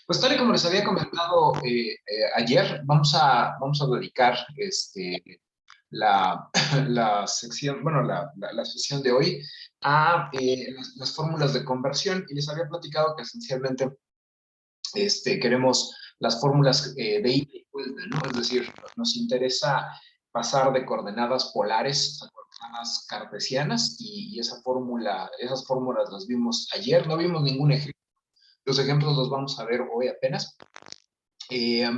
Pues tal y como les había comentado ayer, vamos a dedicar la, la sección, bueno, la sesión de hoy a las fórmulas de conversión y les había platicado que esencialmente queremos las fórmulas de ida y vuelta, ¿no? Es decir, nos interesa pasar de coordenadas polares a coordenadas cartesianas y esas fórmulas las vimos ayer, no vimos ningún ejemplo. Los ejemplos los vamos a ver hoy apenas. Eh,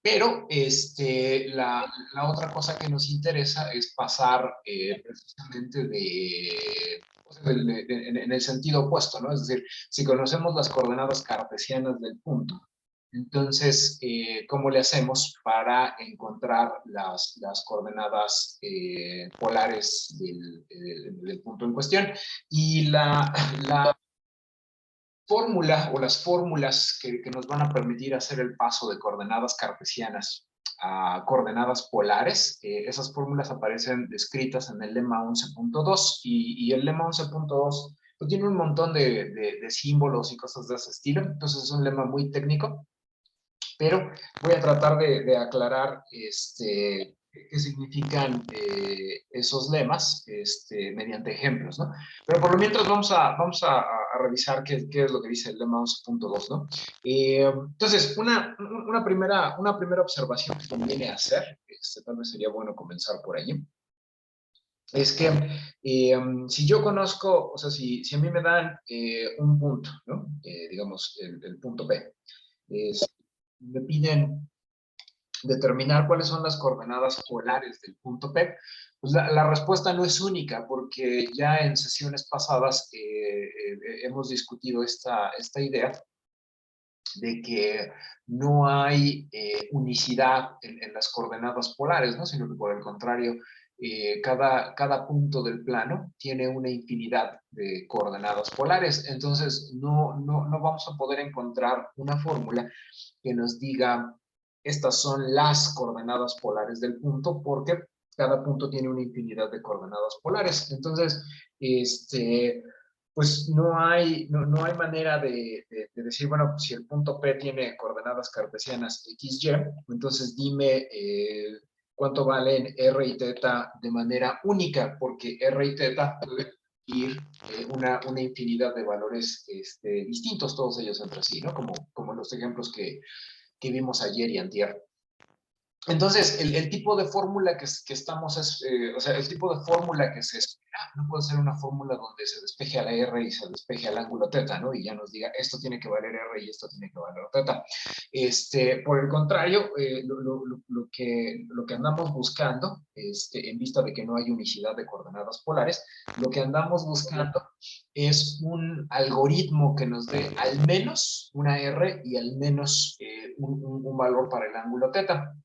pero la otra cosa que nos interesa es pasar precisamente en el sentido opuesto, ¿no? Es decir, si conocemos las coordenadas cartesianas del punto, entonces, ¿cómo le hacemos para encontrar las coordenadas polares del punto en cuestión? Y la fórmula o las fórmulas que nos van a permitir hacer el paso de coordenadas cartesianas a coordenadas polares, esas fórmulas aparecen descritas en el lema 11.2 y el lema 11.2 pues, tiene un montón de símbolos y cosas de ese estilo, entonces es un lema muy técnico, pero voy a tratar de aclarar qué significan esos lemas mediante ejemplos, ¿no? Pero por lo mientras vamos a revisar qué es lo que dice el lema 11.2, ¿no? Entonces, una primera observación que conviene hacer, tal vez sería bueno comenzar por allí, es que si yo conozco, o sea, si a mí me dan un punto, ¿no? Digamos, el punto P, me piden determinar cuáles son las coordenadas polares del punto P, pues la respuesta no es única, porque ya en sesiones pasadas hemos discutido esta idea de que no hay unicidad en las coordenadas polares, ¿no? Sino que por el contrario, cada punto del plano tiene una infinidad de coordenadas polares. Entonces, no vamos a poder encontrar una fórmula que nos diga estas son las coordenadas polares del punto, porque cada punto tiene una infinidad de coordenadas polares. Entonces, pues no hay manera de decir, bueno, pues si el punto P tiene coordenadas cartesianas XY, entonces dime cuánto valen R y teta de manera única, porque R y teta pueden ir una infinidad de valores distintos, todos ellos entre sí, ¿no? Como los ejemplos que vimos ayer y antier. Entonces, el tipo de fórmula que estamos o sea, el tipo de fórmula que se espera, no puede ser una fórmula donde se despeje a la R y se despeje al ángulo teta, ¿no? Y ya nos diga, esto tiene que valer R y esto tiene que valer teta. Por el contrario, lo que andamos buscando, en vista de que no hay unicidad de coordenadas polares, lo que andamos buscando es un algoritmo que nos dé al menos una R y al menos un valor para el ángulo teta,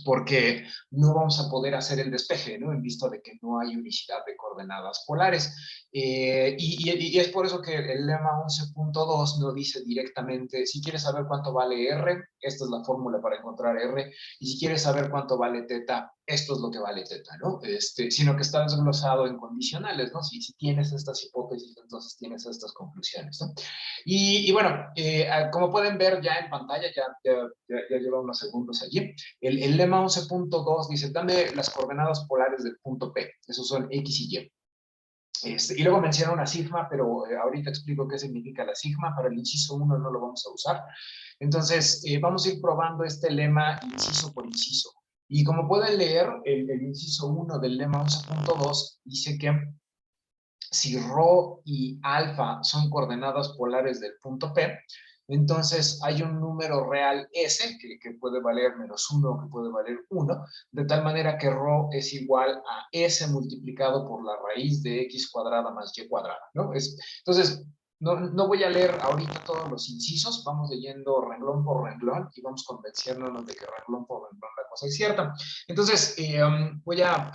porque no vamos a poder hacer el despeje, ¿no? En vista de que no hay unicidad de coordenadas polares. Y es por eso que el lema 11.2 no dice directamente, si quieres saber cuánto vale R, esta es la fórmula para encontrar R, y si quieres saber cuánto vale teta, esto es lo que vale teta, ¿no? Sino que está desglosado en condicionales, ¿no? Si tienes estas hipótesis, entonces tienes estas conclusiones, ¿no? Y bueno, como pueden ver ya en pantalla, ya lleva unos segundos allí, el lema 11.2 dice, dame las coordenadas polares del punto P, esos son X y Y. Y luego menciona una sigma, pero ahorita explico qué significa la sigma. Para el inciso 1 no lo vamos a usar. Entonces, vamos a ir probando este lema inciso por inciso. Y como pueden leer, el inciso 1 del lema 11.2 dice que si ρ y alfa son coordenadas polares del punto P, entonces hay un número real S que puede valer -1, que puede valer 1, de tal manera que ρ es igual a S multiplicado por la raíz de X cuadrada más Y cuadrada, ¿no? Entonces, no voy a leer ahorita todos los incisos, vamos leyendo renglón por renglón y vamos convenciéndonos de que renglón por renglón la cosa es cierta. Entonces, voy a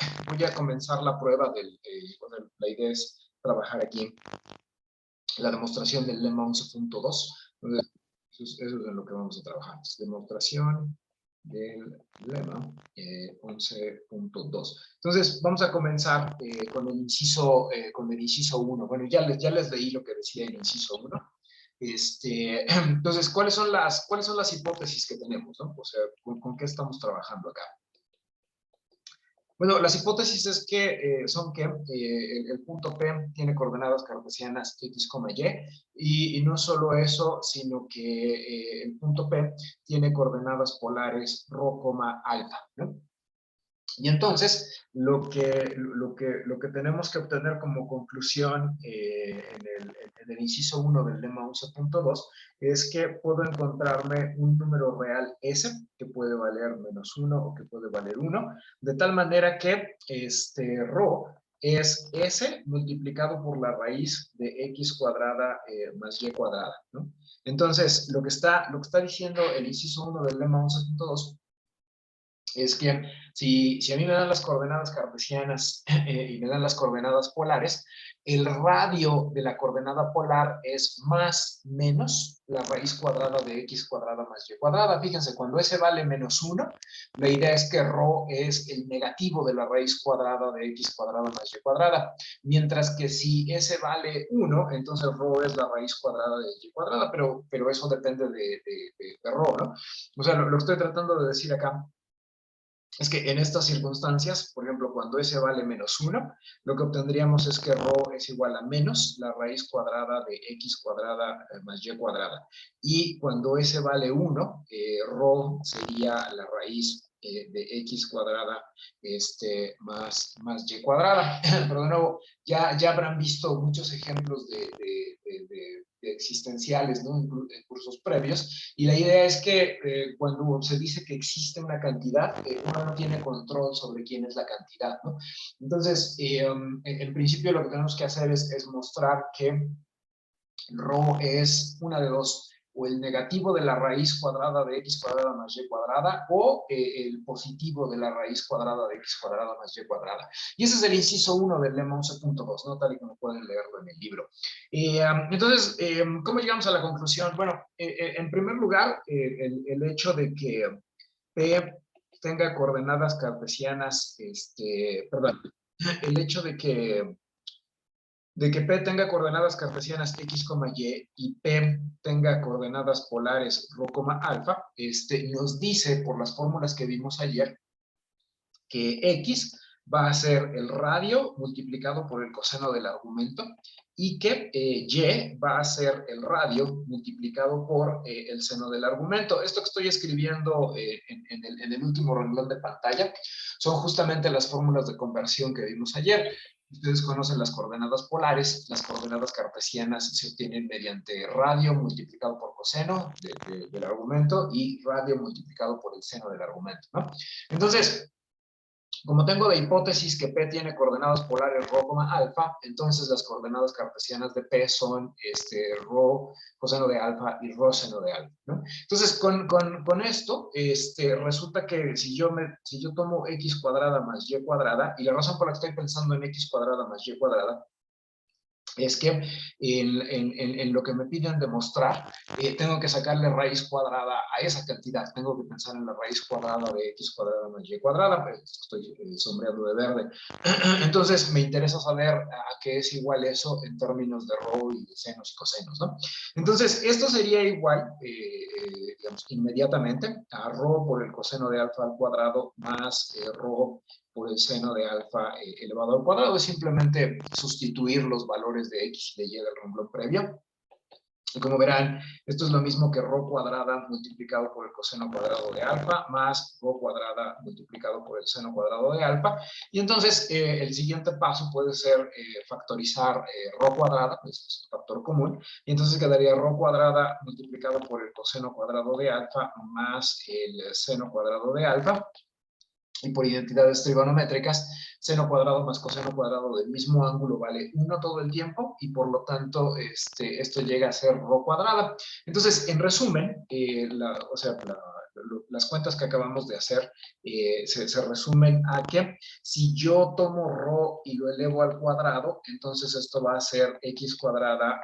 comenzar la prueba la idea es trabajar aquí la demostración del lema 11.2. Eso es en lo que vamos a trabajar. Demostración del lema 11.2. Entonces, vamos a comenzar con el inciso 1. Bueno, ya les leí lo que decía el inciso 1. Entonces, ¿cuáles son las hipótesis que tenemos, ¿no? O sea, ¿con qué estamos trabajando acá? Bueno, las hipótesis es que son que el punto P tiene coordenadas cartesianas x, y no solo eso, sino que el punto P tiene coordenadas polares ρ, alfa, ¿no? Y entonces, lo que tenemos que obtener como conclusión en el inciso 1 del lema 11.2 es que puedo encontrarme un número real S que puede valer -1 o que puede valer 1, de tal manera que ρ es S multiplicado por la raíz de x cuadrada más y cuadrada, ¿no? Entonces, lo que está diciendo el inciso 1 del lema 11.2 es que si a mí me dan las coordenadas cartesianas y me dan las coordenadas polares, el radio de la coordenada polar es más menos la raíz cuadrada de x cuadrada más y cuadrada. Fíjense, cuando S vale -1, la idea es que ρ es el negativo de la raíz cuadrada de x cuadrada más y cuadrada. Mientras que si S vale 1, entonces ρ es la raíz cuadrada de y cuadrada, pero eso depende de ρ, ¿no? O sea, lo que estoy tratando de decir acá es que en estas circunstancias, por ejemplo, cuando S vale -1, lo que obtendríamos es que ρ es igual a menos la raíz cuadrada de x cuadrada más y cuadrada. Y cuando S vale 1, ρ sería la raíz de x cuadrada más y cuadrada. Pero de nuevo, ya habrán visto muchos ejemplos de existenciales, ¿no? En cursos previos, y la idea es que cuando se dice que existe una cantidad, uno no tiene control sobre quién es la cantidad, ¿no? Entonces, en principio lo que tenemos que hacer es mostrar que ρ es una de dos, o el negativo de la raíz cuadrada de x cuadrada más y cuadrada, o el positivo de la raíz cuadrada de x cuadrada más y cuadrada. Y ese es el inciso 1 del lema 11.2, ¿no? Tal y como pueden leerlo en el libro. Entonces, ¿cómo llegamos a la conclusión? Bueno, en primer lugar, el hecho de que P tenga coordenadas cartesianas, perdón, el hecho de que P tenga coordenadas cartesianas x, y P tenga coordenadas polares ρ, alfa, nos dice por las fórmulas que vimos ayer que x va a ser el radio multiplicado por el coseno del argumento y que y va a ser el radio multiplicado por el seno del argumento. Esto que estoy escribiendo en el último renglón de pantalla son justamente las fórmulas de conversión que vimos ayer. Ustedes conocen las coordenadas polares, las coordenadas cartesianas se obtienen mediante radio multiplicado por coseno del argumento y radio multiplicado por el seno del argumento, ¿no? Entonces, como tengo de hipótesis que P tiene coordenadas polares ρ, alfa, entonces las coordenadas cartesianas de P son ρ coseno de alfa y ρ seno de alfa, ¿no? Entonces, con esto, resulta que si yo tomo x cuadrada más y cuadrada, y la razón por la que estoy pensando en x cuadrada más y cuadrada, es que en lo que me piden demostrar, tengo que sacarle raíz cuadrada a esa cantidad. Tengo que pensar en la raíz cuadrada de x cuadrada más y cuadrada, pero estoy sombreando de verde. Entonces, me interesa saber a qué es igual eso en términos de ρ y de senos y cosenos, ¿no? Entonces, esto sería igual, digamos, inmediatamente a ρ por el coseno de alfa al cuadrado más ρ por el seno de alfa elevado al cuadrado. Es simplemente sustituir los valores de x y de y del renglón previo. Y como verán, esto es lo mismo que ρ cuadrada multiplicado por el coseno cuadrado de alfa más ρ cuadrada multiplicado por el seno cuadrado de alfa. Y entonces el siguiente paso puede ser factorizar ρ cuadrada, pues es un factor común, y entonces quedaría ρ cuadrada multiplicado por el coseno cuadrado de alfa más el seno cuadrado de alfa. Y por identidades trigonométricas, seno cuadrado más coseno cuadrado del mismo ángulo vale 1 todo el tiempo, y por lo tanto esto llega a ser ρ cuadrada. Entonces, en resumen, las cuentas que acabamos de hacer se resumen a que si yo tomo ρ y lo elevo al cuadrado, entonces esto va a ser x cuadrada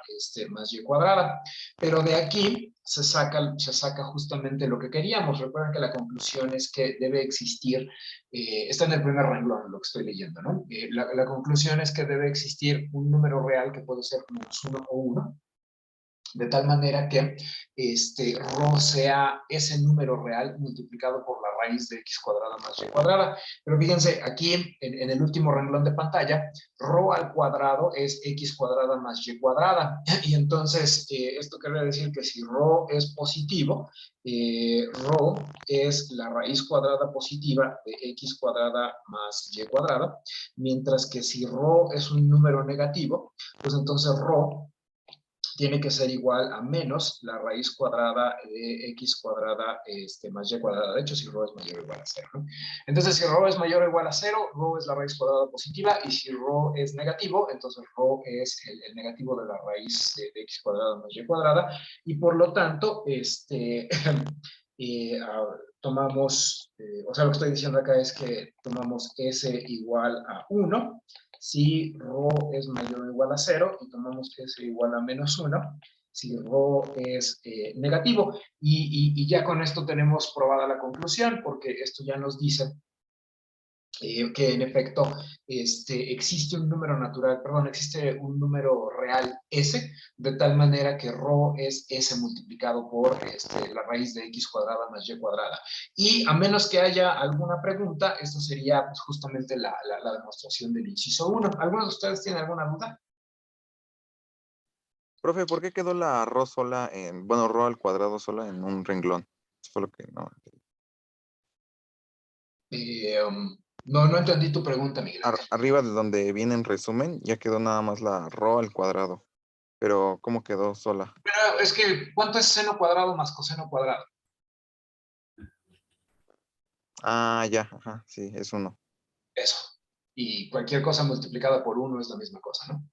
más y cuadrada. Pero de aquí se saca justamente lo que queríamos. Recuerden que la conclusión es que debe existir, está en el primer renglón lo que estoy leyendo, ¿no? La conclusión es que debe existir un número real que puede ser -1 o 1, de tal manera que rho sea ese número real multiplicado por la raíz de x cuadrada más y cuadrada. Pero fíjense, aquí en el último renglón de pantalla, rho al cuadrado es x cuadrada más y cuadrada. Y entonces, esto quiere decir que si rho es positivo, rho es la raíz cuadrada positiva de x cuadrada más y cuadrada, mientras que si rho es un número negativo, pues entonces rho tiene que ser igual a menos la raíz cuadrada de x cuadrada más y cuadrada. De hecho, si rho es mayor o igual a cero, ¿no? Entonces, si rho es mayor o igual a cero, rho es la raíz cuadrada positiva, y si rho es negativo, entonces rho es el negativo de la raíz de x cuadrada más y cuadrada, y por lo tanto, tomamos, o sea, lo que estoy diciendo acá es que tomamos s igual a 1, si rho es mayor o igual a 0, y tomamos s igual a menos 1, si rho es negativo. Y ya con esto tenemos probada la conclusión, porque esto ya nos dice que en efecto existe un número natural, perdón, existe un número real S, de tal manera que rho es S multiplicado por la raíz de x cuadrada más y cuadrada. Y a menos que haya alguna pregunta, esta sería pues, justamente la demostración del inciso 1. ¿Alguno de ustedes tiene alguna duda? Profe, ¿por qué quedó la rho sola bueno, rho al cuadrado sola en un renglón? Eso fue lo que no. No entendí tu pregunta, Miguel Ángel. Arriba de donde viene en resumen, ya quedó nada más la rho al cuadrado. Pero, ¿cómo quedó sola? Pero es que, ¿cuánto es seno cuadrado más coseno cuadrado? Ah, ya, ajá, sí, es 1. Eso. Y cualquier cosa multiplicada por 1 es la misma cosa, ¿no?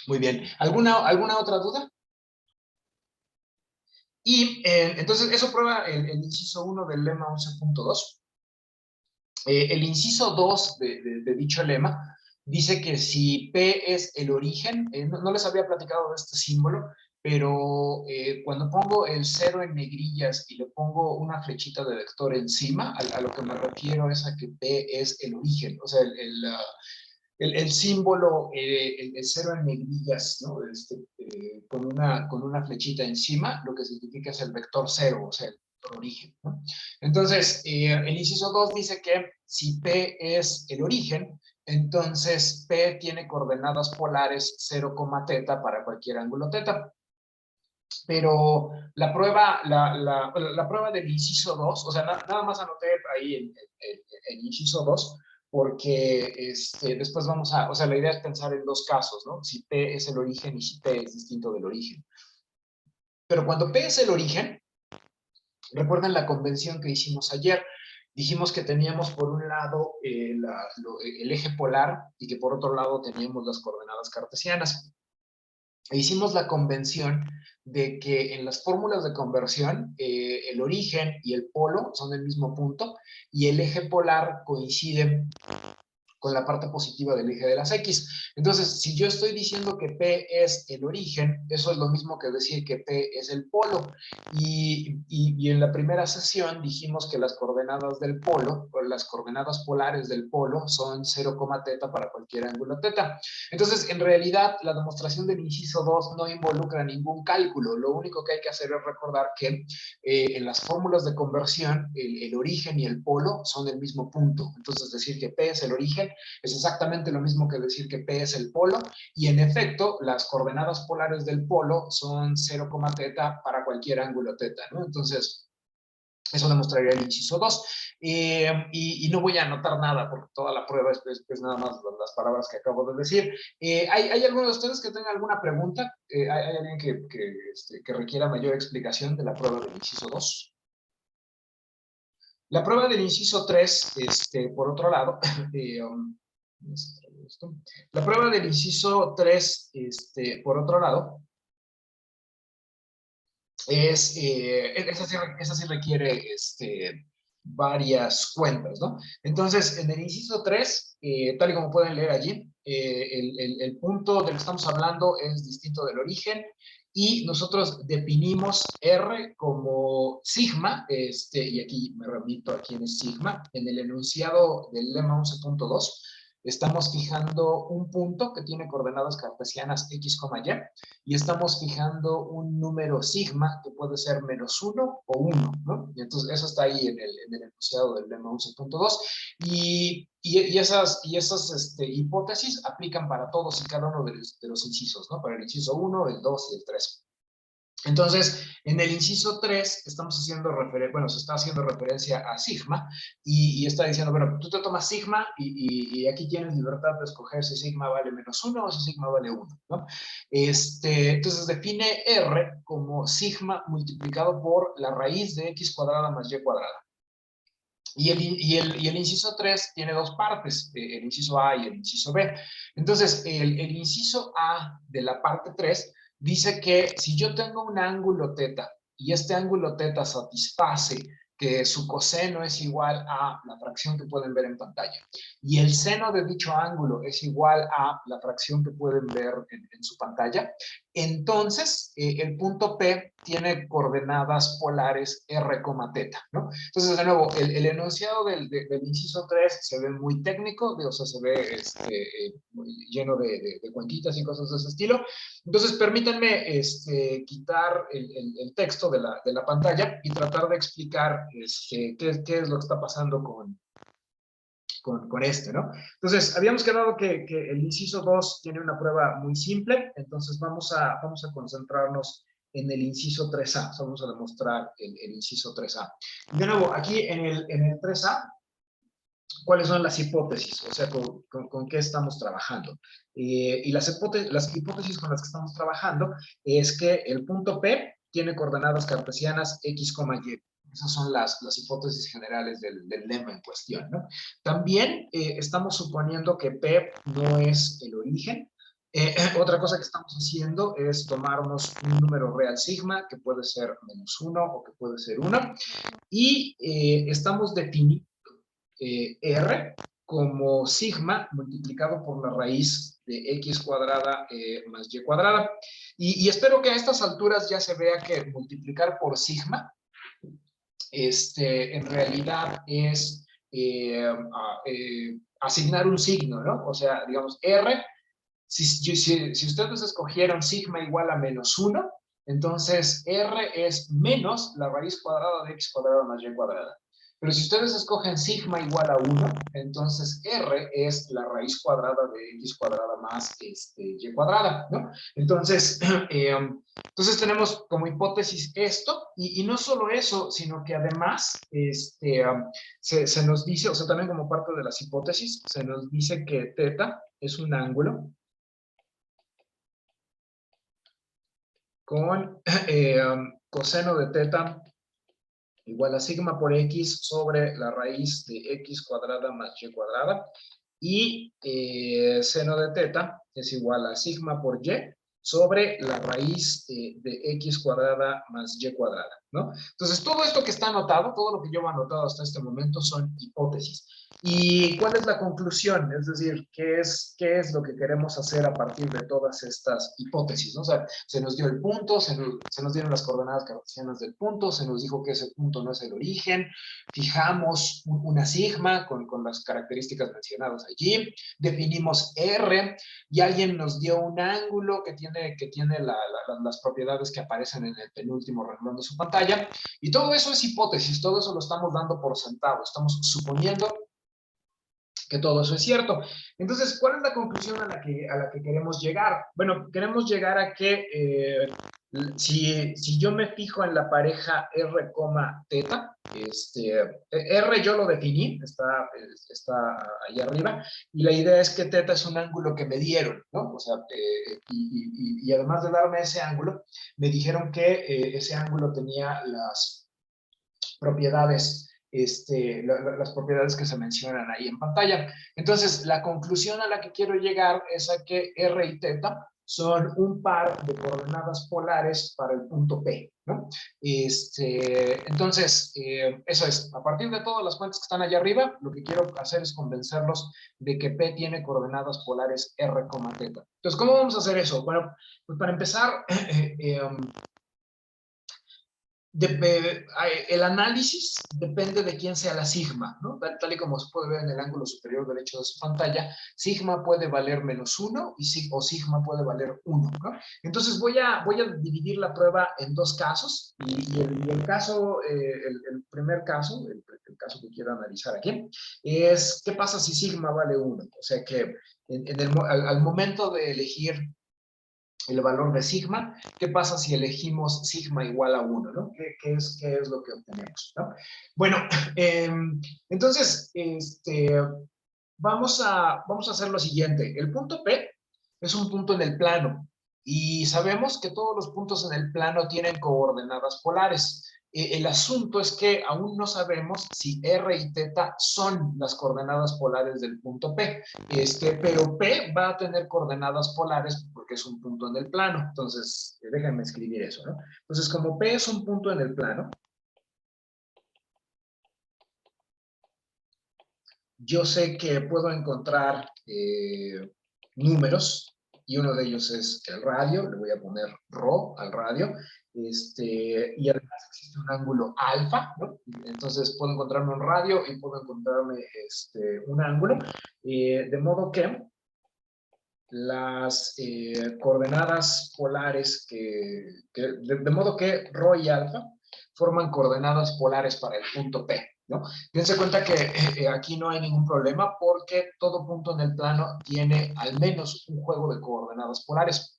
Muy bien. ¿Alguna otra duda? Y entonces eso prueba el inciso 1 del lema 11.2. El inciso 2 de dicho lema dice que si P es el origen, no les había platicado de este símbolo, pero cuando pongo el 0 en negrillas y le pongo una flechita de vector encima, a lo que me refiero es a que P es el origen, o sea, el símbolo, el 0 en negrillas, ¿no? Con una flechita encima, lo que significa es el vector 0, o sea, el vector origen, ¿no? Entonces, el inciso 2 dice que si P es el origen, entonces P tiene coordenadas polares 0, teta para cualquier ángulo teta. Pero la prueba del inciso 2, o sea, nada más anoté ahí el inciso 2, porque después vamos a, o sea, la idea es pensar en dos casos, ¿no? Si P es el origen y si P es distinto del origen. Pero cuando P es el origen, recuerden la convención que hicimos ayer, dijimos que teníamos por un lado el eje polar y que por otro lado teníamos las coordenadas cartesianas. E hicimos la convención de que en las fórmulas de conversión el origen y el polo son del mismo punto y el eje polar coincide con la parte positiva del eje de las X. Entonces, si yo estoy diciendo que P es el origen, eso es lo mismo que decir que P es el polo. Y en la primera sesión dijimos que las coordenadas del polo, o las coordenadas polares del polo, son 0, teta para cualquier ángulo teta. Entonces, en realidad, la demostración del inciso 2 no involucra ningún cálculo. Lo único que hay que hacer es recordar que en las fórmulas de conversión, el origen y el polo son del mismo punto. Entonces, decir que P es el origen es exactamente lo mismo que decir que P es el polo, y en efecto, las coordenadas polares del polo son 0, teta para cualquier ángulo teta, ¿no? Entonces, eso demostraría el inciso 2. Y no voy a anotar nada, porque toda la prueba es nada más las palabras que acabo de decir. ¿Hay alguno de ustedes que tenga alguna pregunta? ¿Hay alguien que requiera mayor explicación de la prueba del inciso 2? La prueba del inciso 3, por otro lado, la prueba del inciso 3, por otro lado, esa sí requiere varias cuentas, ¿no? Entonces, en el inciso 3, tal y como pueden leer allí, el punto del que estamos hablando es distinto del origen y nosotros definimos R como sigma, y aquí me remito a quién es sigma, en el enunciado del lema 11.2, estamos fijando un punto que tiene coordenadas cartesianas x, y estamos fijando un número sigma que puede ser -1 o 1, ¿no? Y entonces eso está ahí en el enunciado del lema 11.2 y esas hipótesis aplican para todos y cada uno de los incisos, ¿no? Para el inciso 1, el 2 y el 3. Entonces, en el inciso 3 estamos haciendo se está haciendo referencia a sigma y está diciendo, bueno, tú te tomas sigma y aquí tienes libertad de escoger si sigma vale -1 o si sigma vale 1, ¿no? Entonces define R como sigma multiplicado por la raíz de x cuadrada más y cuadrada. Y el inciso 3 tiene dos partes, el inciso A y el inciso B. Entonces, el inciso A de la parte 3 dice que si yo tengo un ángulo teta y este ángulo teta satisface que su coseno es igual a la fracción que pueden ver en pantalla y el seno de dicho ángulo es igual a la fracción que pueden ver en su pantalla, entonces el punto P tiene coordenadas polares R, teta, ¿no? Entonces, de nuevo, el enunciado del inciso 3 se ve muy técnico, o sea, se ve lleno de cuentitas y cosas de ese estilo. Entonces, permítanme quitar el texto de la pantalla y tratar de explicar qué es lo que está pasando con este, ¿no? Entonces, habíamos quedado que el inciso 2 tiene una prueba muy simple, entonces vamos a concentrarnos en el inciso 3A, o sea, vamos a demostrar el inciso 3A. De nuevo, aquí en el 3A, ¿cuáles son las hipótesis? O sea, ¿con qué estamos trabajando? Y las hipótesis con las que estamos trabajando es que el punto P tiene coordenadas cartesianas x, y. Esas son las hipótesis generales del lema en cuestión, ¿no? También estamos suponiendo que P no es el origen. Otra cosa que estamos haciendo es tomarnos un número real sigma, que puede ser -1 o que puede ser 1, y estamos definiendo R como sigma multiplicado por la raíz de x cuadrada más y cuadrada. Y espero que a estas alturas ya se vea que multiplicar por sigma en realidad es asignar un signo, ¿no? O sea, digamos, R, si ustedes escogieron sigma igual a -1, entonces R es menos la raíz cuadrada de x cuadrada más y cuadrada. Pero si ustedes escogen sigma igual a 1, entonces R es la raíz cuadrada de x cuadrada más y cuadrada, ¿no? Entonces, entonces tenemos como hipótesis esto, y no solo eso, sino que además se nos dice, o sea, también como parte de las hipótesis, se nos dice que teta es un ángulo con coseno de teta igual a sigma por x sobre la raíz de x cuadrada más y cuadrada, y seno de teta es igual a sigma por y sobre la raíz de x cuadrada más y cuadrada, ¿no? Entonces, todo esto que está anotado, todo lo que yo he anotado hasta este momento son hipótesis. ¿Y cuál es la conclusión? Es decir, ¿qué es lo que queremos hacer a partir de todas estas hipótesis, ¿no? O sea, se nos dio el punto, se nos dieron las coordenadas cartesianas del punto, se nos dijo que ese punto no es el origen, fijamos una sigma con las características mencionadas allí, definimos R, y alguien nos dio un ángulo que tiene las propiedades que aparecen en el penúltimo renglón de su pantalla, y todo eso es hipótesis, todo eso lo estamos dando por sentado, estamos suponiendo que todo eso es cierto. Entonces, ¿cuál es la conclusión a la que queremos llegar? Bueno, queremos llegar a que si yo me fijo en la pareja R, teta, R yo lo definí, está ahí arriba, y la idea es que teta es un ángulo que me dieron, ¿no? O sea, y además de darme ese ángulo, me dijeron que ese ángulo tenía las propiedades las propiedades que se mencionan ahí en pantalla. Entonces, la conclusión a la que quiero llegar es a que R y teta son un par de coordenadas polares para el punto P, ¿no? Entonces, eso es, a partir de todas las cuentas que están allá arriba, lo que quiero hacer es convencerlos de que P tiene coordenadas polares R, teta. Entonces, ¿cómo vamos a hacer eso? Bueno, pues para empezar, el análisis depende de quién sea la sigma, ¿no? Tal y como se puede ver en el ángulo superior derecho de su pantalla, sigma puede valer -1 o sigma puede valer 1, ¿no? Entonces voy a dividir la prueba en dos casos y el caso, el primer caso, el caso que quiero analizar aquí, es qué pasa si sigma vale 1. O sea que al momento de elegir el valor de sigma, ¿qué pasa si elegimos sigma igual a 1? ¿No? ¿Qué es lo que obtenemos? ¿No? Bueno, entonces, vamos a hacer lo siguiente. El punto P es un punto en el plano y sabemos que todos los puntos en el plano tienen coordenadas polares. El asunto es que aún no sabemos si R y θ son las coordenadas polares del punto P, pero P va a tener coordenadas polares porque es un punto en el plano. Entonces, déjenme escribir eso, ¿no? Entonces, como P es un punto en el plano, yo sé que puedo encontrar números y uno de ellos es el radio, le voy a poner ρ al radio, y además existe un ángulo alfa, ¿no? Entonces puedo encontrarme un radio y puedo encontrarme un ángulo, de modo que las coordenadas polares de modo que ρ y alfa forman coordenadas polares para el punto P, ¿no? Dense cuenta que aquí no hay ningún problema porque todo punto en el plano tiene al menos un juego de coordenadas polares.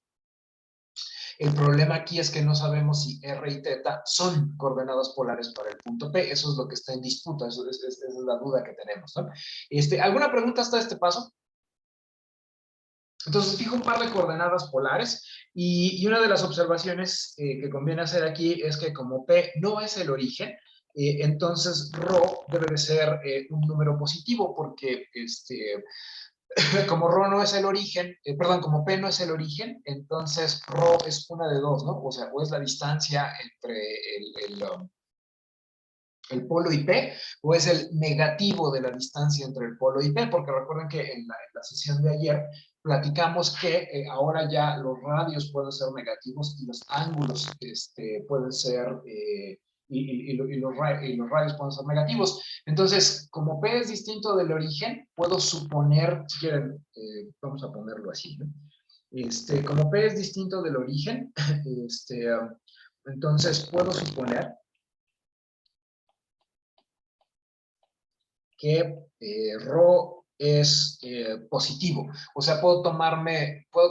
El problema aquí es que no sabemos si R y θ son coordenadas polares para el punto P. Eso es lo que está en disputa, esa es la duda que tenemos, ¿no? ¿Alguna pregunta hasta este paso? Entonces fijo un par de coordenadas polares y una de las observaciones que conviene hacer aquí es que como P no es el origen, entonces ρ debe de ser un número positivo porque como ρ no es el origen, perdón, como P no es el origen, entonces ρ es una de dos, ¿no? O sea, o es la distancia entre el polo y P, o es el negativo de la distancia entre el polo y P, porque recuerden que en la sesión de ayer platicamos que ahora ya los radios pueden ser negativos y los ángulos pueden ser, los radios pueden ser negativos. Entonces, como P es distinto del origen, puedo suponer, si quieren, vamos a ponerlo así, ¿no? Como P es distinto del origen, entonces puedo suponer que ρ es positivo. O sea, puedo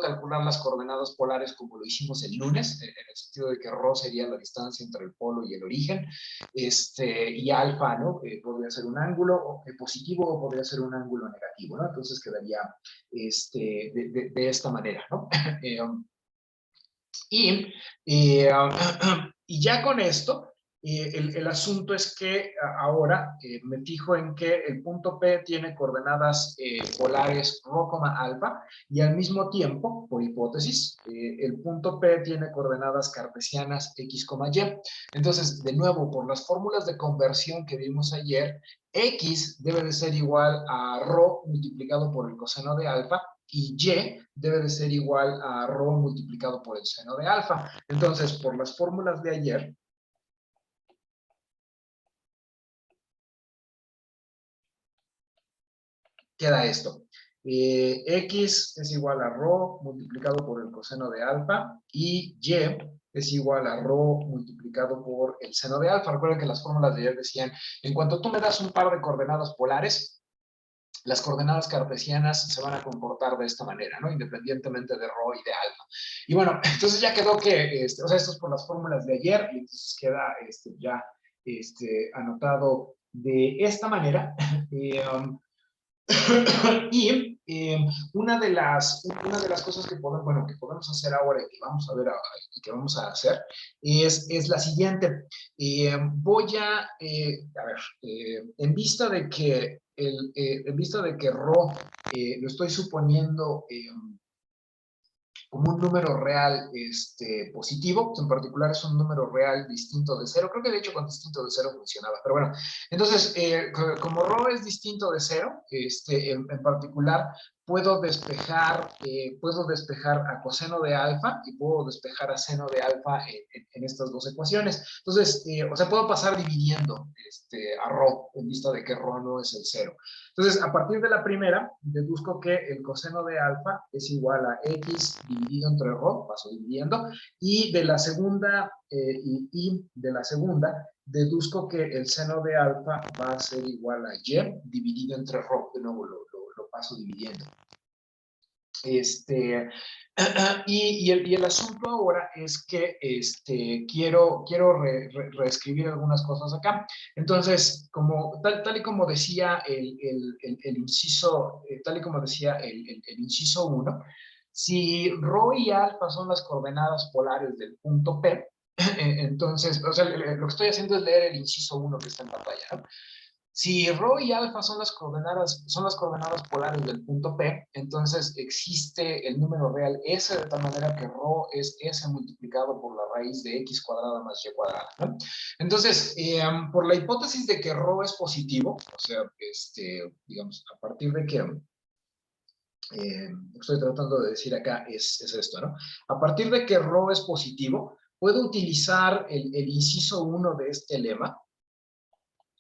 calcular las coordenadas polares como lo hicimos el lunes, en el sentido de que ρ sería la distancia entre el polo y el origen, y alfa, ¿no? Podría ser un ángulo positivo o podría ser un ángulo negativo, ¿no? Entonces quedaría de esta manera, ¿no? Y ya con esto, el asunto es que ahora me fijo en que el punto P tiene coordenadas polares ρ, alfa, y al mismo tiempo, por hipótesis, el punto P tiene coordenadas cartesianas x, y. Entonces, de nuevo, por las fórmulas de conversión que vimos ayer, x debe de ser igual a ρ multiplicado por el coseno de alfa, y y debe de ser igual a ρ multiplicado por el seno de alfa. Entonces, por las fórmulas de ayer, queda esto. X es igual a ρ multiplicado por el coseno de alfa y y es igual a ρ multiplicado por el seno de alfa. Recuerden que las fórmulas de ayer decían, en cuanto tú me das un par de coordenadas polares, las coordenadas cartesianas se van a comportar de esta manera, ¿no? Independientemente de ρ y de alfa. Y bueno, entonces ya quedó que, o sea, esto es por las fórmulas de ayer, y entonces queda ya anotado de esta manera. Y una de las cosas que podemos hacer ahora y que vamos a ver y que vamos a hacer es la siguiente. A ver, en vista de que ρ lo estoy suponiendo como un número real positivo, en particular es un número real distinto de cero, creo que de hecho con distinto de cero funcionaba, pero bueno, entonces como ρ es distinto de cero, en particular puedo despejar a coseno de alfa y puedo despejar a seno de alfa en estas dos ecuaciones. Entonces, o sea, puedo pasar dividiendo a rho en vista de que rho no es el cero. Entonces, a partir de la primera, deduzco que el coseno de alfa es igual a x dividido entre rho, paso dividiendo, y de la segunda, deduzco que el seno de alfa va a ser igual a y dividido entre rho, de nuevo lo paso dividiendo. Y el asunto ahora es que quiero reescribir algunas cosas acá. Entonces, tal y como decía el inciso, tal y como decía el inciso 1, si rho y alfa son las coordenadas polares del punto P, entonces, o sea, lo que estoy haciendo es leer el inciso 1 que está en pantalla, ¿no? Si rho y alfa son las coordenadas polares del punto P, entonces existe el número real S, de tal manera que rho es S multiplicado por la raíz de X cuadrada más Y cuadrada, ¿no? Entonces, por la hipótesis de que rho es positivo, o sea, digamos, a partir de que lo que estoy tratando de decir acá es esto, ¿no? A partir de que rho es positivo, puedo utilizar el inciso 1 de este lema.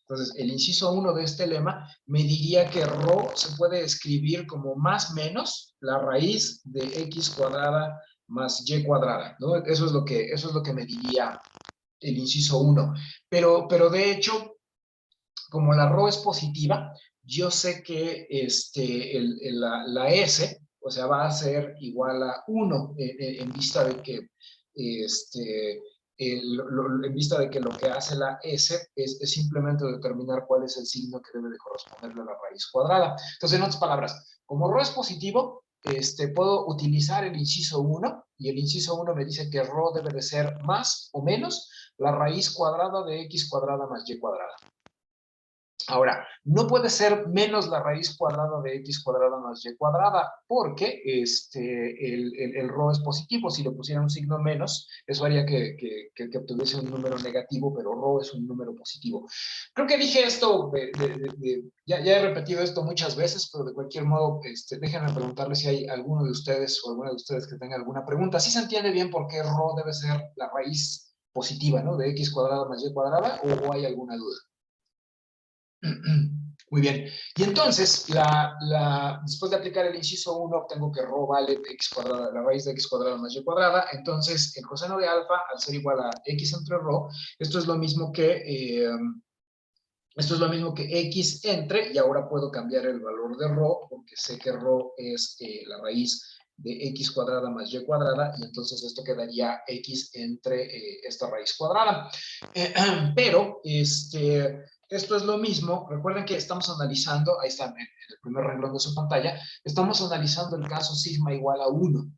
Entonces, el inciso 1 de este lema me diría que rho se puede escribir como más menos la raíz de x cuadrada más y cuadrada, ¿no? Eso es lo que me diría el inciso 1. Pero de hecho, como la rho es positiva, yo sé que la S, o sea, va a ser igual a 1 en vista de que en vista de que lo que hace la S es simplemente determinar cuál es el signo que debe de corresponderle a la raíz cuadrada. Entonces, en otras palabras, como rho es positivo, puedo utilizar el inciso 1 y el inciso 1 me dice que rho debe de ser más o menos la raíz cuadrada de x cuadrada más y cuadrada. Ahora, no puede ser menos la raíz cuadrada de x cuadrada más y cuadrada, porque el rho es positivo. Si le pusiera un signo menos, eso haría que obtuviese un número negativo, pero rho es un número positivo. Creo que dije esto, ya he repetido esto muchas veces, pero de cualquier modo, déjenme preguntarle si hay alguno de ustedes o alguna de ustedes que tenga alguna pregunta. ¿Sí se entiende bien por qué rho debe ser la raíz positiva, ¿no? De x cuadrada más y cuadrada, o hay alguna duda? Muy bien. Y entonces, después de aplicar el inciso 1, obtengo que rho vale x cuadrada, la raíz de x cuadrada más y cuadrada. Entonces, el coseno de alfa, al ser igual a x entre rho, esto es lo mismo que x entre, y ahora puedo cambiar el valor de rho, porque sé que rho es la raíz de x cuadrada más y cuadrada, y entonces esto quedaría x entre esta raíz cuadrada. Pero, esto es lo mismo. Recuerden que estamos analizando, ahí está en el primer renglón de su pantalla, estamos analizando el caso sigma igual a 1.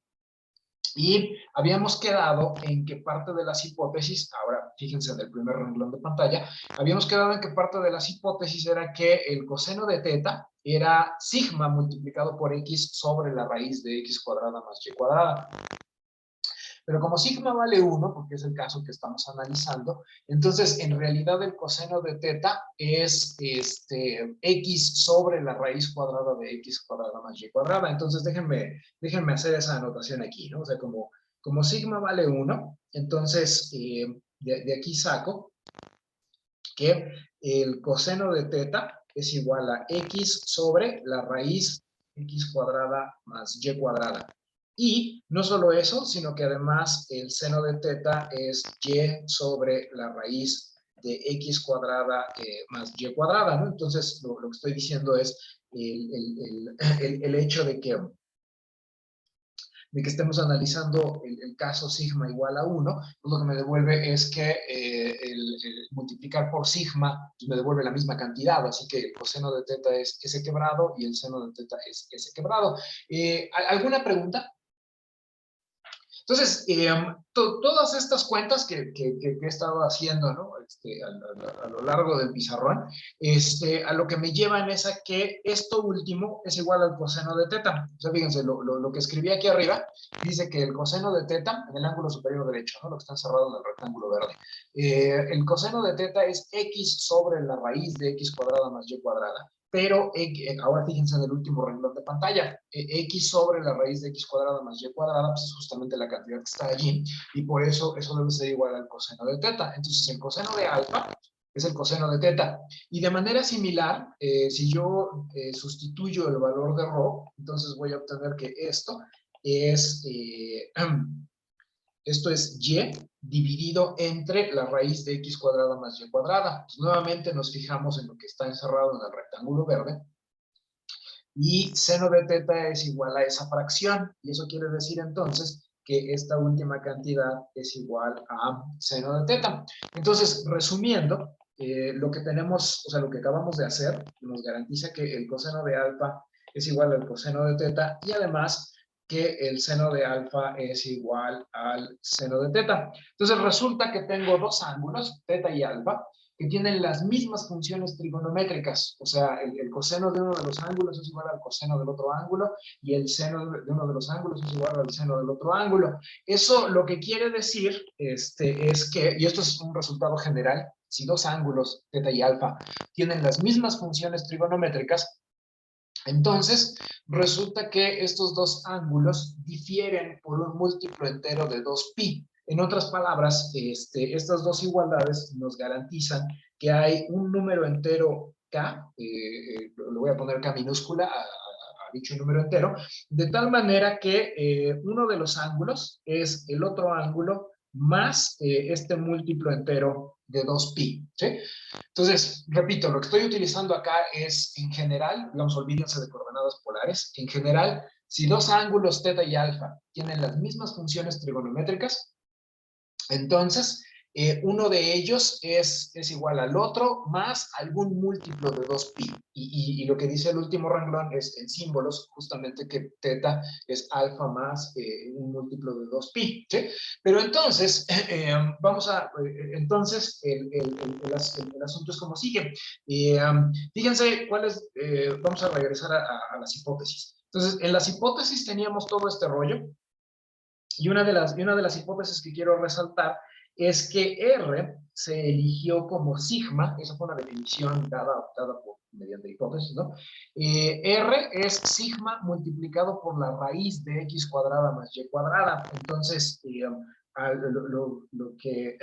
Y habíamos quedado en que parte de las hipótesis, ahora fíjense en el primer renglón de pantalla, habíamos quedado en que parte de las hipótesis era que el coseno de teta era sigma multiplicado por x sobre la raíz de x cuadrada más y cuadrada. Pero como sigma vale 1, porque es el caso que estamos analizando, entonces en realidad el coseno de teta es x sobre la raíz cuadrada de x cuadrada más y cuadrada. Entonces déjenme hacer esa anotación aquí, ¿no? O sea, como sigma vale 1, entonces de aquí saco que el coseno de teta es igual a x sobre la raíz x cuadrada más y cuadrada. Y no solo eso, sino que además el seno de teta es y sobre la raíz de x cuadrada más y cuadrada, ¿no? Entonces, lo que estoy diciendo es el hecho de que estemos analizando el caso sigma igual a 1, pues lo que me devuelve es que el multiplicar por sigma pues me devuelve la misma cantidad, así que el coseno de teta es s quebrado y el seno de teta es s quebrado. ¿Alguna pregunta? Entonces, todas estas cuentas que he estado haciendo, ¿no? A lo largo del pizarrón, a lo que me llevan es a que esto último es igual al coseno de teta. O sea, fíjense, lo que escribí aquí arriba dice que el coseno de teta, en el ángulo superior derecho, ¿no? Lo que está encerrado en el rectángulo verde, el coseno de teta es x sobre la raíz de x cuadrada más y cuadrada. pero ahora fíjense en el último renglón de pantalla, x sobre la raíz de x cuadrada más y cuadrada, pues es justamente la cantidad que está allí, y por eso eso debe ser igual al coseno de teta. Entonces el coseno de alfa es el coseno de teta. Y de manera similar, si yo sustituyo el valor de rho, entonces voy a obtener que es, esto es y dividido entre la raíz de x cuadrada más y cuadrada. Entonces, nuevamente nos fijamos en lo que está encerrado en el rectángulo verde. Y seno de teta es igual a esa fracción. Y eso quiere decir entonces que esta última cantidad es igual a seno de teta. Entonces, resumiendo, lo que tenemos, o sea, lo que acabamos de hacer, nos garantiza que el coseno de alfa es igual al coseno de teta y además que el seno de alfa es igual al seno de teta. Entonces resulta que tengo dos ángulos, teta y alfa, que tienen las mismas funciones trigonométricas, o sea, el coseno de uno de los ángulos es igual al coseno del otro ángulo y el seno de uno de los ángulos es igual al seno del otro ángulo. Eso lo que quiere decir es que, y esto es un resultado general, si dos ángulos, teta y alfa, tienen las mismas funciones trigonométricas, entonces, resulta que estos dos ángulos difieren por un múltiplo entero de 2pi. En otras palabras, estas dos igualdades nos garantizan que hay un número entero k, lo voy a poner k minúscula a dicho número entero, de tal manera que uno de los ángulos es el otro ángulo más este múltiplo entero de 2pi, ¿sí? Entonces, repito, lo que estoy utilizando acá es, en general, vamos, olvídense de coordenadas polares, en general, si dos ángulos teta y alfa tienen las mismas funciones trigonométricas, entonces uno de ellos es igual al otro más algún múltiplo de 2pi. Y lo que dice el último renglón es en símbolos, justamente que teta es alfa más un múltiplo de 2pi, ¿sí? Pero entonces, entonces el asunto es como sigue. Fíjense cuáles, vamos a regresar a las hipótesis. Entonces, en las hipótesis teníamos todo este rollo, y una de las hipótesis que quiero resaltar es que R se eligió como sigma, esa fue una definición dada mediante hipótesis, ¿no? R es sigma multiplicado por la raíz de x cuadrada más y cuadrada. Entonces, lo que,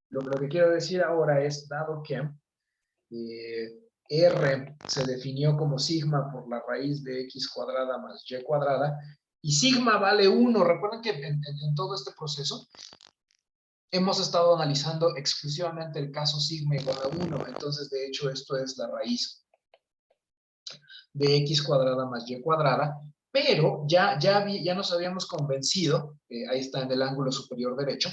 lo que quiero decir ahora es, dado que R se definió como sigma por la raíz de x cuadrada más y cuadrada, y sigma vale 1. Recuerden que en todo este proceso hemos estado analizando exclusivamente el caso sigma igual a 1. Entonces, de hecho, esto es la raíz de x cuadrada más y cuadrada, pero ya nos habíamos convencido, ahí está en el ángulo superior derecho,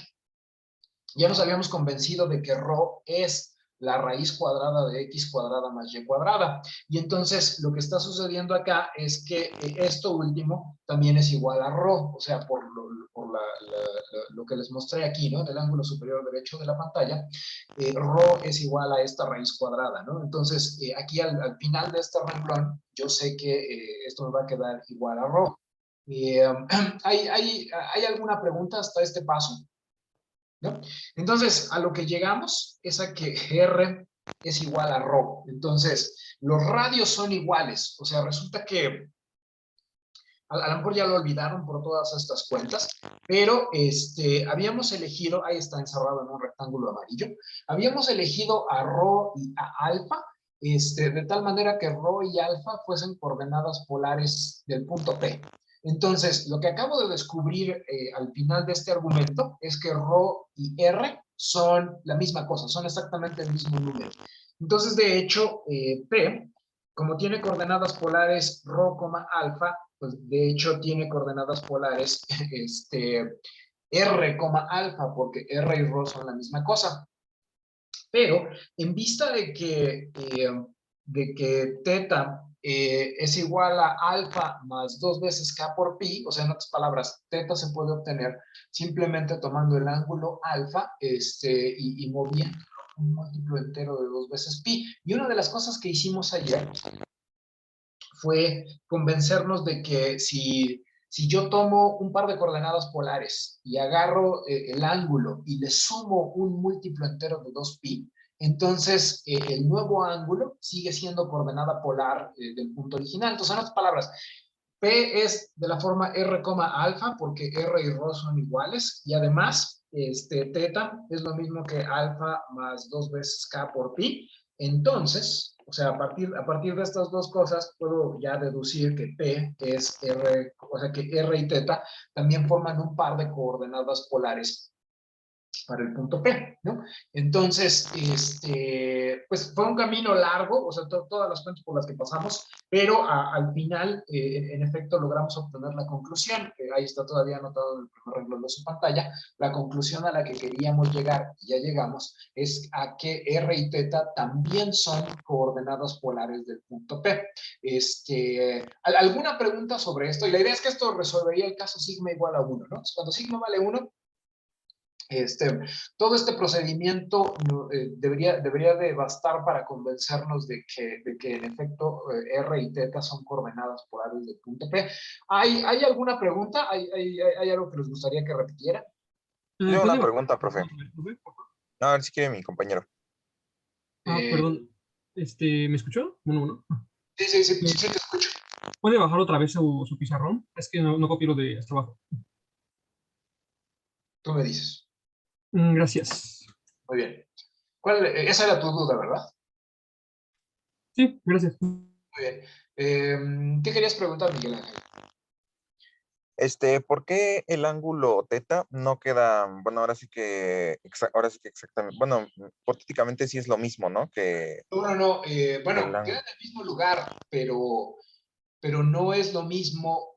ya nos habíamos convencido de que rho es la raíz cuadrada de x cuadrada más y cuadrada. Y entonces lo que está sucediendo acá es que esto último también es igual a rho, o sea, por lo que les mostré aquí, ¿no? En el ángulo superior derecho de la pantalla, rho es igual a esta raíz cuadrada, ¿no? Entonces, aquí al final de este renglón, yo sé que esto me va a quedar igual a rho. ¿Hay alguna pregunta hasta este paso? ¿No? Entonces, a lo que llegamos es a que R es igual a rho. Entonces, los radios son iguales. O sea, resulta que a lo mejor ya lo olvidaron por todas estas cuentas, pero habíamos elegido, ahí está encerrado en un rectángulo amarillo, habíamos elegido a rho y a alfa, de tal manera que rho y alfa fuesen coordenadas polares del punto P. Entonces, lo que acabo de descubrir al final de este argumento es que rho y r son la misma cosa, son exactamente el mismo número. Entonces, de hecho, P, como tiene coordenadas polares rho, alfa, pues de hecho tiene coordenadas polares r, alfa, porque r y rho son la misma cosa. Pero en vista de que teta es igual a alfa más 2 veces k por pi, o sea, en otras palabras, teta se puede obtener simplemente tomando el ángulo alfa y moviendo un múltiplo entero de 2 veces pi. Y una de las cosas que hicimos ayer fue convencernos de que si yo tomo un par de coordenadas polares y agarro el ángulo y le sumo un múltiplo entero de 2pi, entonces el nuevo ángulo sigue siendo coordenada polar del punto original. Entonces, en otras palabras, P es de la forma R, alfa, porque R y ρ son iguales, y además, teta es lo mismo que alfa más 2 veces K por pi. Entonces, o sea, a partir de estas dos cosas, puedo ya deducir que P es R, o sea, que R y teta también forman un par de coordenadas polares para el punto P, ¿no? Entonces, pues fue un camino largo, o sea, todas las cuentas por las que pasamos, pero al final, en efecto, logramos obtener la conclusión, que ahí está todavía anotado en el primer renglón de su pantalla, la conclusión a la que queríamos llegar, y ya llegamos, es a que R y teta también son coordenadas polares del punto P. ¿Alguna pregunta sobre esto? Y la idea es que esto resolvería el caso sigma igual a 1, ¿no? Cuando sigma vale 1, todo este procedimiento debería de bastar para convencernos de que en efecto R y teta son coordenadas polares del punto P. ¿Hay alguna pregunta? ¿Hay algo que les gustaría que repitiera? Yo ¿Puede una bajar pregunta, profe. otra vez, profe, por favor? A ver si quiere mi compañero. Eh, Perdón. ¿Me escuchó? Bueno. sí, Eh, te escucho. ¿Puede bajar otra vez su pizarrón? Es que no copio lo de trabajo. Tú me dices. Gracias. Muy bien. Esa era tu duda, ¿verdad? Sí, gracias. Muy bien. ¿Qué querías preguntar, Miguel Ángel? ¿Por qué el ángulo teta no queda, bueno, ahora sí que exactamente, bueno, hipotéticamente sí es lo mismo, ¿no? Que No. el Bueno, queda ángulo. en el mismo lugar, pero no es lo mismo,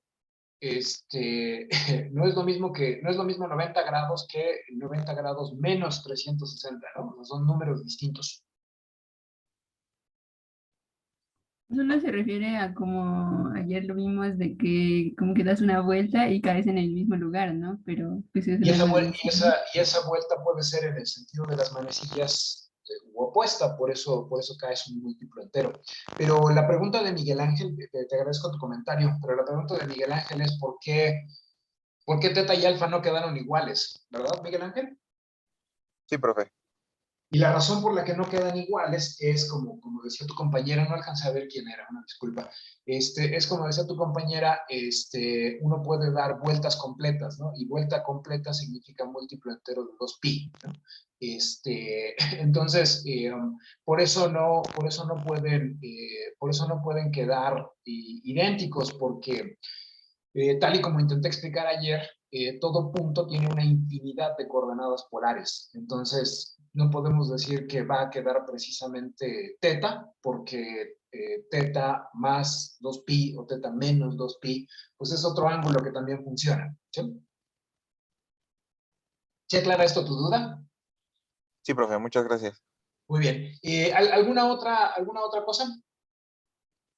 no es lo mismo 90 grados que 90 grados menos 360, ¿no? O sea, son números distintos. Eso no se refiere a como ayer lo vimos de que como que das una vuelta y caes en el mismo lugar, ¿no? Pero pues es Y una esa, vuel- medición. y esa vuelta puede ser en el sentido de las manecillas u opuesta, por eso caes un múltiplo entero. Pero la pregunta de Miguel Ángel, te agradezco tu comentario, pero la pregunta de Miguel Ángel es ¿por qué teta y alfa no quedaron iguales? ¿Verdad, Miguel Ángel? Sí, profe. Y la razón por la que no quedan iguales es, como decía tu compañera, no alcancé a ver quién era, una disculpa, es como decía tu compañera, uno puede dar vueltas completas, ¿no? Y vuelta completa significa múltiplo entero de 2pi, ¿no? Entonces, por eso no pueden quedar idénticos, porque tal y como intenté explicar ayer, todo punto tiene una infinidad de coordenadas polares. Entonces, no podemos decir que va a quedar precisamente teta, porque teta más 2pi o teta menos 2pi, pues es otro ángulo que también funciona. ¿Sí? ¿Sí aclara esto tu duda? Sí, profe, muchas gracias. Muy bien. ¿Alguna otra cosa?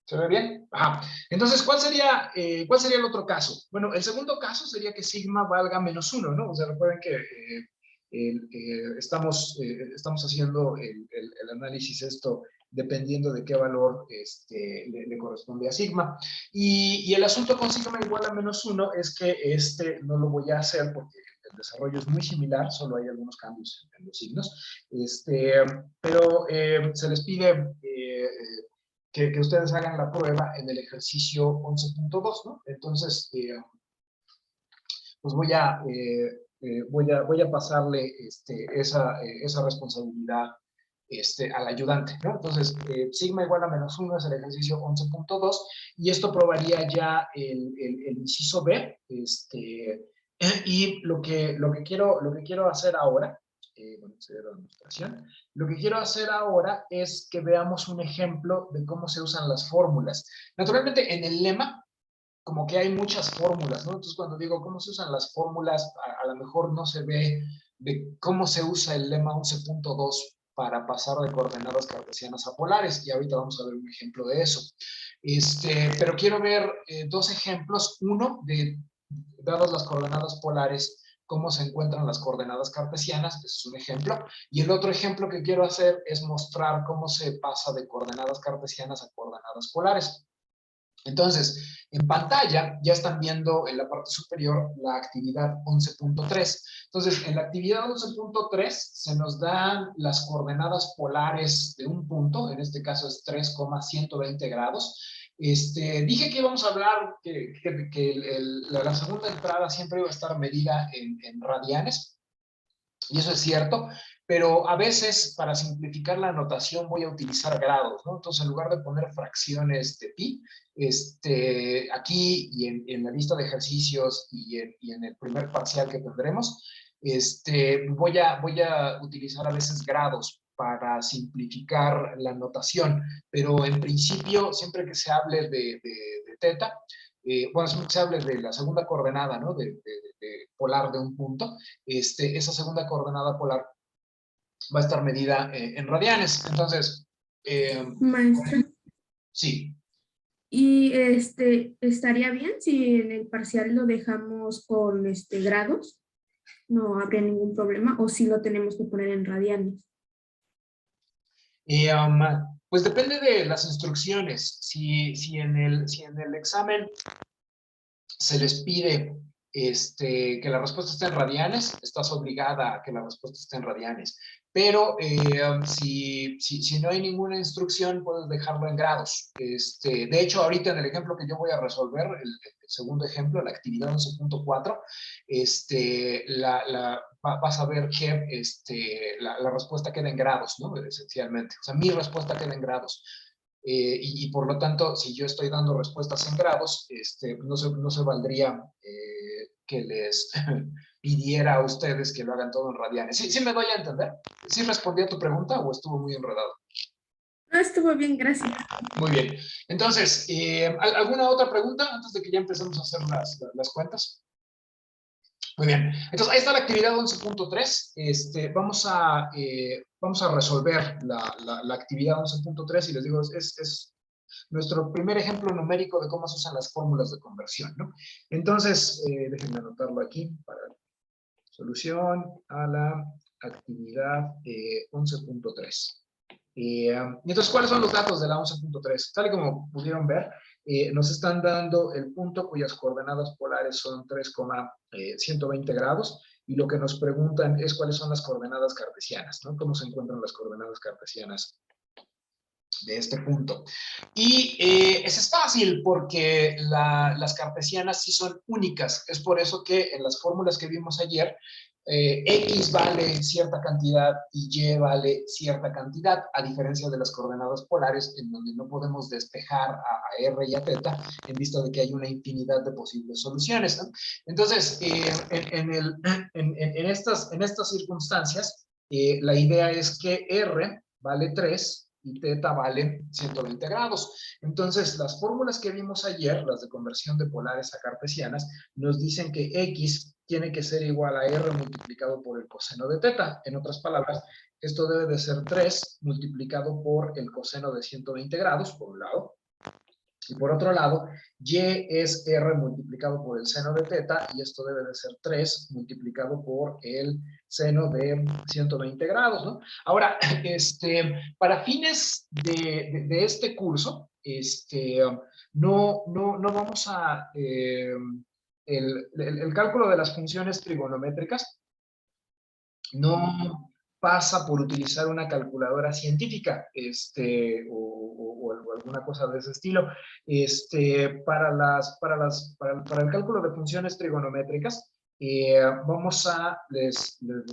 ¿Se ve bien? Ajá. Entonces, cuál sería el otro caso? Bueno, el segundo caso sería que sigma valga menos 1, ¿no? O sea, recuerden que estamos haciendo el análisis esto dependiendo de qué valor le corresponde a sigma. Y el asunto con sigma igual a menos 1 es que no lo voy a hacer porque el desarrollo es muy similar, solo hay algunos cambios en los signos. Pero se les pide que ustedes hagan la prueba en el ejercicio 11.2, ¿no? Entonces, pues voy a pasarle esa responsabilidad al ayudante, ¿no? Entonces, sigma igual a menos 1 es el ejercicio 11.2 y esto probaría ya el inciso B, y lo que quiero hacer ahora, bueno, sería la demostración, lo que quiero hacer ahora es que veamos un ejemplo de cómo se usan las fórmulas. Naturalmente, en el lema, como que hay muchas fórmulas, ¿no? Entonces, cuando digo cómo se usan las fórmulas, a lo mejor no se ve de cómo se usa el lema 11.2 para pasar de coordenadas cartesianas a polares, y ahorita vamos a ver un ejemplo de eso. Pero quiero ver dos ejemplos, uno de, dadas las coordenadas polares, cómo se encuentran las coordenadas cartesianas, ese es un ejemplo, y el otro ejemplo que quiero hacer es mostrar cómo se pasa de coordenadas cartesianas a coordenadas polares. Entonces, en pantalla ya están viendo en la parte superior la actividad 11.3. Entonces, Entonces, en la actividad 11.3 se nos dan las coordenadas polares de un punto, en este caso es 3,120 grados. Dije que íbamos a hablar que la segunda entrada siempre iba a estar medida en radianes, y eso es cierto, pero a veces para simplificar la notación voy a utilizar grados, ¿no? Entonces, en lugar de poner fracciones de pi, aquí y en la lista de ejercicios y en el primer parcial que tendremos, voy a utilizar a veces grados para simplificar la notación, pero en principio, siempre que se hable de teta, bueno, siempre que se hable de la segunda coordenada, ¿no? De polar de un punto, esa segunda coordenada polar va a estar medida en radianes. Entonces, Maestra, sí. ¿y estaría bien si en el parcial lo dejamos con grados? No habría ningún problema, o si lo tenemos que poner en radianes. Pues depende de las instrucciones. Si en el examen se les pide que la respuesta esté en radianes, estás obligada a que la respuesta esté en radianes. Pero si no hay ninguna instrucción, puedes dejarlo en grados. De hecho, ahorita en el ejemplo que yo voy a resolver, el segundo ejemplo, la actividad 11.4, vas a ver que la respuesta queda en grados, ¿no? Esencialmente. O sea, mi respuesta queda en grados. Y por lo tanto, si yo estoy dando respuestas en grados, no se valdría que les pidiera a ustedes que lo hagan todo en radianes. ¿Sí me doy a entender? ¿Sí respondí a tu pregunta o estuvo muy enredado? No, estuvo bien, gracias. Muy bien. Entonces, ¿alguna otra pregunta antes de que ya empecemos a hacer las cuentas? Muy bien. Entonces, ahí está la actividad 11.3. Vamos a resolver la actividad 11.3 y les digo, es nuestro primer ejemplo numérico de cómo se usan las fórmulas de conversión, ¿no? Entonces, déjenme anotarlo aquí para solución a la actividad 11.3. Entonces, ¿cuáles son los datos de la 11.3? Tal y como pudieron ver, nos están dando el punto cuyas coordenadas polares son 3,120 grados, y lo que nos preguntan es cuáles son las coordenadas cartesianas, ¿no? ¿Cómo se encuentran las coordenadas cartesianas de este punto? Y eso es fácil porque las cartesianas sí son únicas. Es por eso que en las fórmulas que vimos ayer, X vale cierta cantidad y Y vale cierta cantidad, a diferencia de las coordenadas polares, en donde no podemos despejar a R y a teta en vista de que hay una infinidad de posibles soluciones, ¿no? Entonces, en estas circunstancias, la idea es que R vale 3 y teta vale 120 grados. Entonces, las fórmulas que vimos ayer, las de conversión de polares a cartesianas, nos dicen que X tiene que ser igual a R multiplicado por el coseno de teta. En otras palabras, esto debe de ser 3 multiplicado por el coseno de 120 grados, por un lado. Y por otro lado, Y es R multiplicado por el seno de teta, y esto debe de ser 3 multiplicado por el seno de 120 grados, ¿no? Ahora, para fines de este curso, no vamos a... el cálculo de las funciones trigonométricas no pasa por utilizar una calculadora científica, o alguna cosa de ese estilo. Para el cálculo de funciones trigonométricas,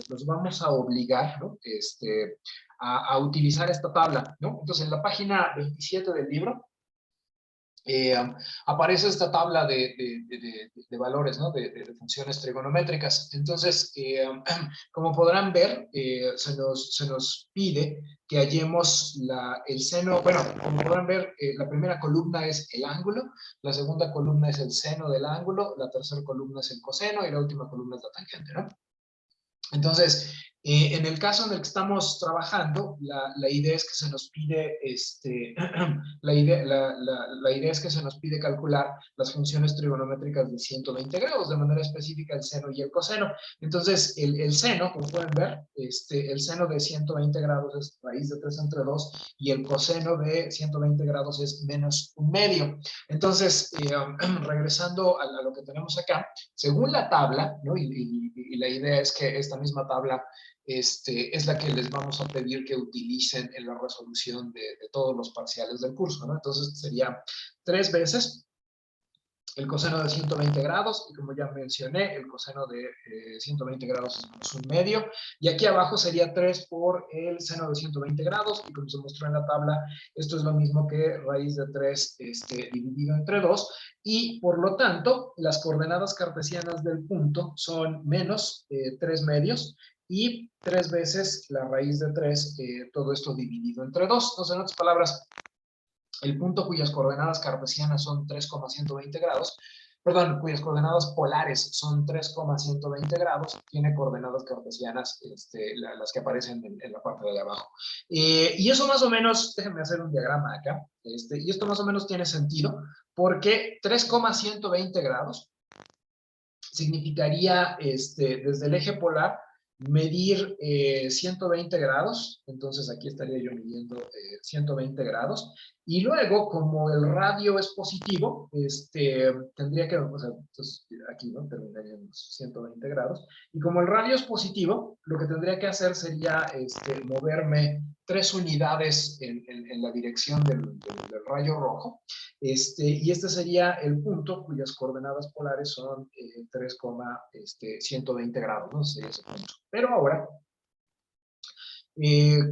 los vamos a obligar, ¿no? A utilizar esta tabla, ¿no? Entonces, en la página 27 del libro, aparece esta tabla de valores, ¿no? De funciones trigonométricas. Entonces, como podrán ver, se nos pide que hallemos el seno. Bueno, como podrán ver, la primera columna es el ángulo, la segunda columna es el seno del ángulo, la tercera columna es el coseno y la última columna es la tangente, ¿no? Entonces, En el caso en el que estamos trabajando, la idea es que se nos pide, la idea es que se nos pide calcular las funciones trigonométricas de 120 grados, de manera específica el seno y el coseno. Entonces, el seno, como pueden ver, el seno de 120 grados es raíz de 3 entre 2 y el coseno de 120 grados es menos un medio. Entonces, regresando a lo que tenemos acá, según la tabla, ¿no? Y la idea es que esta misma tabla es la que les vamos a pedir que utilicen en la resolución de todos los parciales del curso, ¿no? Entonces sería 3 veces el coseno de 120 grados, y como ya mencioné, el coseno de 120 grados es menos un medio, y aquí abajo sería 3 por el seno de 120 grados, y como se mostró en la tabla, esto es lo mismo que raíz de 3 dividido entre 2, y por lo tanto, las coordenadas cartesianas del punto son menos 3 medios, y 3 veces la raíz de 3, todo esto dividido entre 2. Entonces, en otras palabras, el punto cuyas coordenadas cartesianas son 3,120 grados, perdón, cuyas coordenadas polares son 3,120 grados, tiene coordenadas cartesianas, las que aparecen en la parte de abajo. Y eso más o menos, déjenme hacer un diagrama acá, y esto más o menos tiene sentido, porque 3,120 grados significaría, desde el eje polar, medir 120 grados, entonces aquí estaría yo midiendo 120 grados, y luego, como el radio es positivo, tendría que, o sea, entonces aquí, ¿no? Terminaría en 120 grados, y como el radio es positivo, lo que tendría que hacer sería moverme 3 unidades en la dirección del rayo rojo, y este sería el punto cuyas coordenadas polares son 3,120 grados, ¿no? Sería ese punto. Pero ahora,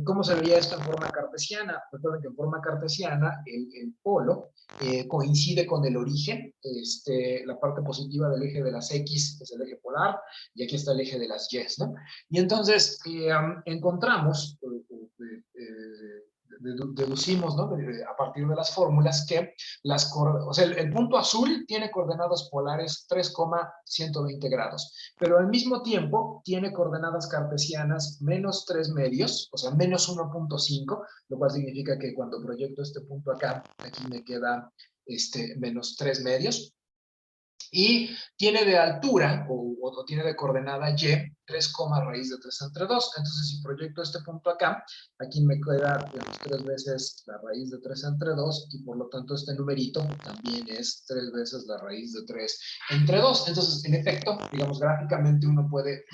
¿cómo se vería esto en forma cartesiana? Recuerden que en forma cartesiana el polo coincide con el origen, la parte positiva del eje de las X es el eje polar, y aquí está el eje de las Y, ¿no? Y entonces encontramos, deducimos, ¿no? A partir de las fórmulas que o sea, el punto azul tiene coordenadas polares 3,120 grados, pero al mismo tiempo tiene coordenadas cartesianas menos 3 medios, o sea, menos 1,5, lo cual significa que cuando proyecto este punto acá, aquí me queda menos 3 medios. Y tiene de altura, o tiene de coordenada y, 3, raíz de 3 entre 2. Entonces, si proyecto este punto acá, aquí me queda, digamos, 3 veces la raíz de 3 entre 2, y por lo tanto este numerito también es 3 veces la raíz de 3 entre 2. Entonces, en efecto, digamos, gráficamente uno puede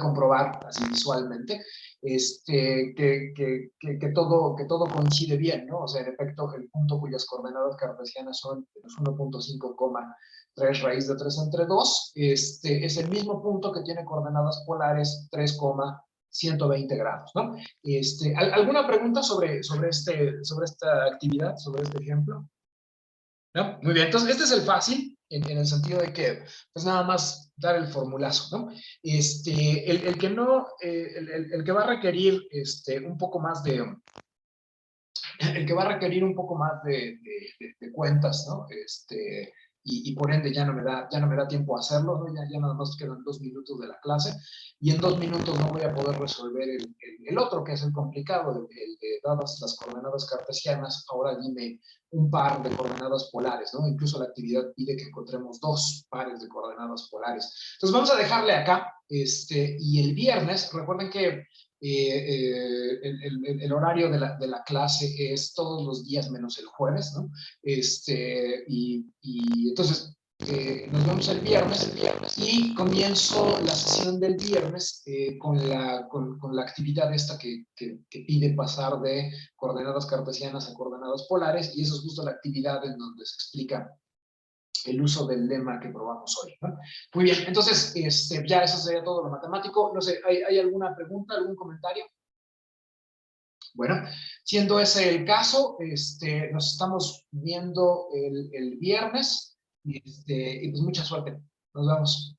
comprobar así visualmente que todo coincide bien, ¿no? O sea, en efecto, el punto cuyas coordenadas cartesianas son 1,5, 3 raíz de 3 entre 2, es el mismo punto que tiene coordenadas polares 3,120 grados, ¿no? ¿Alguna pregunta sobre esta actividad, sobre este ejemplo? ¿No? Muy bien, entonces este es el fácil, en el sentido de que, pues nada más dar el formulazo, ¿no? El que no, el que va a requerir un poco más de, el que va a requerir un poco más de cuentas, ¿no? Y por ende ya no me da tiempo a hacerlo, ¿no? Ya nada más quedan 2 minutos de la clase, y en 2 minutos no voy a poder resolver el otro, que es el complicado, el de dadas las coordenadas cartesianas, ahora dime un par de coordenadas polares, ¿no? Incluso la actividad pide que encontremos 2 pares de coordenadas polares. Entonces vamos a dejarle acá, y el viernes, recuerden que el horario de la clase es todos los días menos el jueves, ¿no? Y entonces nos vemos el viernes, y comienzo la sesión del viernes con la actividad esta que pide pasar de coordenadas cartesianas a coordenadas polares, y eso es justo la actividad en donde se explica el uso del lema que probamos hoy, ¿no? Muy bien, entonces ya eso sería todo lo matemático. No sé, ¿hay alguna pregunta, algún comentario? Bueno, siendo ese el caso, nos estamos viendo el viernes, y pues mucha suerte. Nos vemos.